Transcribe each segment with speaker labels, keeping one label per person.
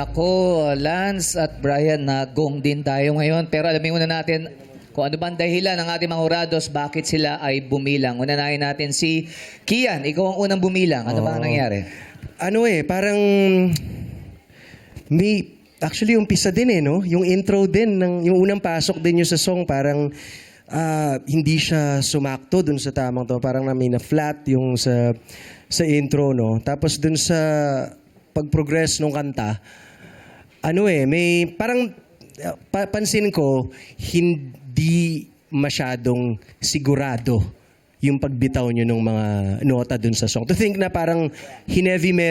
Speaker 1: Nako, Lance at Brian, nagong din tayo ngayon. Pero alamin muna natin kung ano bang dahilan ng ating mga hurados, bakit sila ay bumilang. Unahin natin si Kian, ikaw ang unang bumilang. Ano ba ang nangyari?
Speaker 2: Parang may actually umpisa din no? Yung intro din yung unang pasok din yung sa song parang hindi siya sumakto dun sa tamang to, parang may na flat yung sa intro no. Tapos dun sa pag-progress ng kanta may parang pansin ko hindi masyadong sigurado yung pagbitaw nyo ng mga nota dun sa song. To think na parang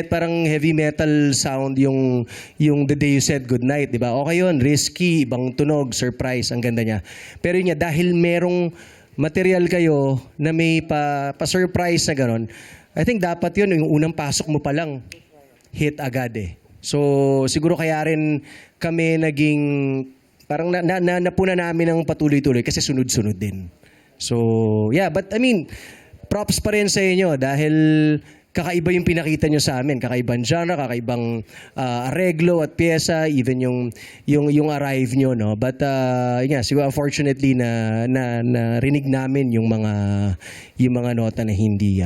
Speaker 2: parang heavy metal sound yung The Day You Said Goodnight, di ba? Okay yun, risky, ibang tunog, surprise, ang ganda niya. Pero yun dahil merong material kayo na may pa-surprise na gano'n, I think dapat yun, yung unang pasok mo pa lang, hit agad eh. So, siguro kaya rin kami naging, parang napuna namin ng patuloy-tuloy kasi sunod-sunod din. So, yeah, but I mean, props pa rin sa inyo dahil kakaiba yung pinakita nyo sa amin. Kakaibang genre, kakaibang areglo at pyesa, even yung arrive nyo, no? But, siguro unfortunately na rinig namin yung mga nota na hindi,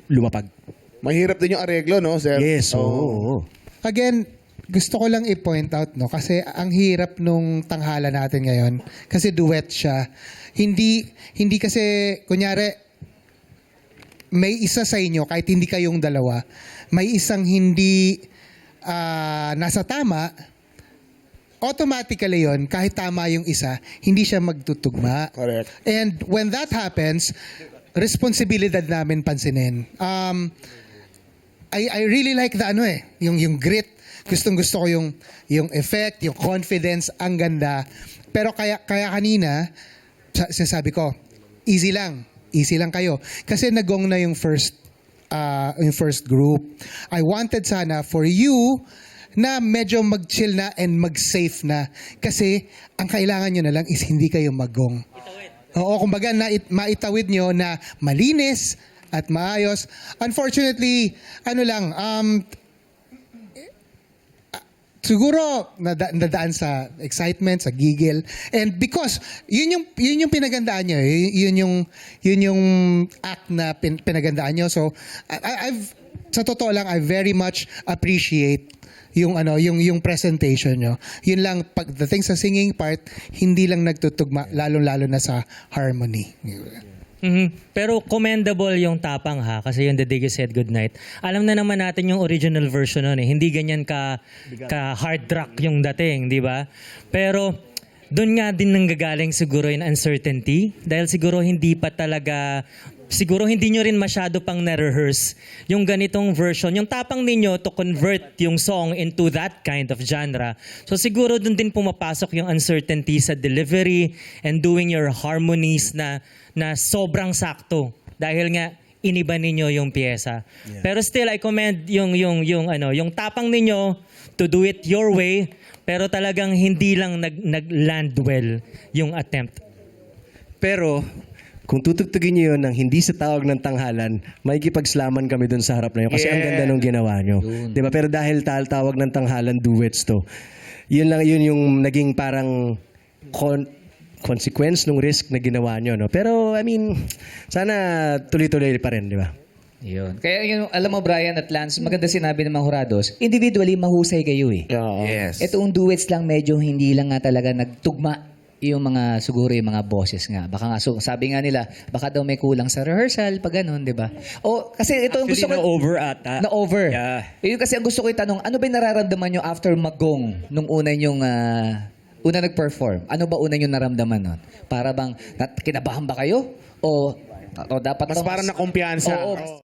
Speaker 2: lumapag.
Speaker 3: Mahirap din yung areglo, no, sir?
Speaker 2: Yes, oo.
Speaker 4: Again, gusto ko lang i-point out, no, kasi ang hirap nung tanghala natin ngayon, kasi duet siya. Hindi kasi, kunyari, may isa sa inyo, kahit hindi kayong dalawa, may isang hindi nasa tama, automatically yon kahit tama yung isa, hindi siya magtutugma.
Speaker 3: Correct.
Speaker 4: And when that happens, responsibilidad namin pansinin. I really like the yung grit. Gustong-gusto ko yung effect, yung confidence, ang ganda. Pero kaya kanina, sabi ko, easy lang kayo. Kasi nagong na yung first group. I wanted sana for you na medyo mag-chill na and mag-safe na. Kasi ang kailangan nyo na lang is hindi kayo magong. Oo, kumbaga maitawid nyo na malinis at maayos. Unfortunately, siguro nadaan sa excitement, sa gigil. And because yun yung pinagandaan niyo, yun yung act na pinagandaan niyo. So sa totoo lang, I very much appreciate yung presentation nyo. Yun lang, pagdating sa singing part, hindi lang nagtutugma, lalo-lalo na sa harmony.
Speaker 5: Pero commendable yung tapang kasi yung The Day You Said Goodnight. Alam na naman natin yung original version nun Hindi ganyan ka hard rock yung dating, di ba? Pero doon nga din nanggagaling siguro yung uncertainty dahil siguro hindi nyo rin masyado pang na-rehearse yung ganitong version. Yung tapang ninyo to convert yung song into that kind of genre. So siguro doon din pumapasok yung uncertainty sa delivery and doing your harmonies na sobrang sakto. Dahil nga iniba ninyo yung pyesa. Yeah. Pero still I commend yung tapang ninyo to do it your way, pero talagang hindi lang nag-land well yung attempt.
Speaker 2: Pero kung tutugtugin niyo yun ng hindi sa tawag ng tanghalan, makikipagslaman kami dun sa harap na yun. Kasi ang ganda nung ginawa nyo. Diba? Pero dahil tawag ng tanghalan, duets to. Yun yung naging parang consequence ng risk na ginawa nyo. No? Pero, I mean, sana tuloy-tuloy pa rin, di ba?
Speaker 1: Yun. Kaya alam mo, Brian at Lance, maganda sinabi ng mga hurados, individually, mahusay kayo eh.
Speaker 3: Yes.
Speaker 1: Itong duets lang, medyo hindi lang nga talaga nagtugma yung siguro yung mga boses nga. Baka nga, sabi nga nila, baka daw may kulang sa rehearsal, pag ganun, di ba? O, kasi ito ang gusto ko...
Speaker 5: na-over ata.
Speaker 1: Na-over.
Speaker 5: Yeah.
Speaker 1: Yun kasi ang gusto ko itanong, ano ba yung nararamdaman nyo after magong nung una nag-perform? Ano ba una yung naramdaman nun? Para bang, kinabahan ba kayo? O dapat...
Speaker 3: Mas parang na kumpiyansa.
Speaker 1: Oo.